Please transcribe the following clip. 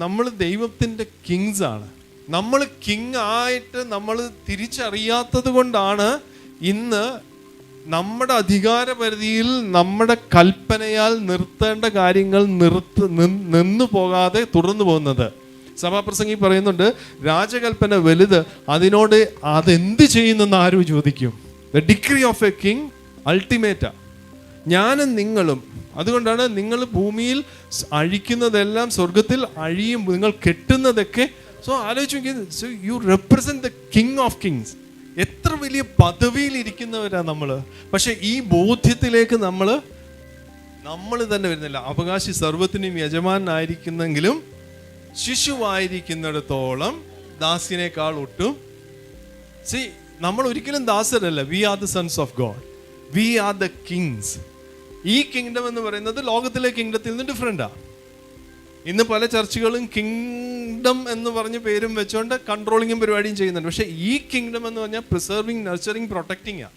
നമ്മൾ ദൈവത്തിൻ്റെ കിങ്സ് ആണ്. നമ്മൾ കിങ് ആയിട്ട് നമ്മൾ തിരിച്ചറിയാത്തത് കൊണ്ടാണ് ഇന്ന് നമ്മുടെ അധികാരപരിധിയിൽ നമ്മുടെ കൽപ്പനയാൽ നിർത്തേണ്ട കാര്യങ്ങൾ നിന്നു പോകാതെ തുടർന്നു പോകുന്നത്. സഭാപ്രസംഗി പറയുന്നുണ്ട്, രാജകൽപ്പന വലുത്, അതിനോട് അതെന്ത് ചെയ്യുന്നെന്ന് ആരും ചോദിക്കും. The decree of a king അൾട്ടിമേറ്റാ. ഞാനും നിങ്ങളും, അതുകൊണ്ടാണ് നിങ്ങൾ ഭൂമിയിൽ അഴിക്കുന്നതെല്ലാം സ്വർഗത്തിൽ അഴിയും, നിങ്ങൾ കെട്ടുന്നതൊക്കെ. സോ ആലോചിച്ച്, so you represent the king of kings. എത്ര വലിയ പദവിയിൽ ഇരിക്കുന്നവരാ നമ്മൾ. പക്ഷെ ഈ ബോധ്യത്തിലേക്ക് നമ്മൾ തന്നെ വരുന്നില്ല. അവകാശി സർവ്വത്തിനും യജമാനായിരിക്കുന്നെങ്കിലും ശിശുവായിരിക്കുന്നിടത്തോളം ദാസ്യനേക്കാൾ ഒട്ടും. നമ്മൾ ഒരിക്കലും ദാസരല്ല. We are the sons of god, we are the kings. ഈ കിങ്ഡം എന്ന് പറയുന്നത് ലോകത്തിലെ കിങ്ഡത്തിൽ നിന്ന് ഡിഫറെന്റാ. ഇന്ന് പല ചർച്ചുകളും കിങ്ഡം എന്ന് പറഞ്ഞ് പേരും വെച്ചുകൊണ്ട് കൺട്രോളിങ്ങും പരിപാടിയും ചെയ്യുന്നുണ്ട്. പക്ഷെ ഈ കിങ്ഡം എന്ന് പറഞ്ഞാൽ പ്രിസർവിങ്, നർച്ചറിങ്, പ്രൊട്ടക്റ്റിംഗ് ആണ്.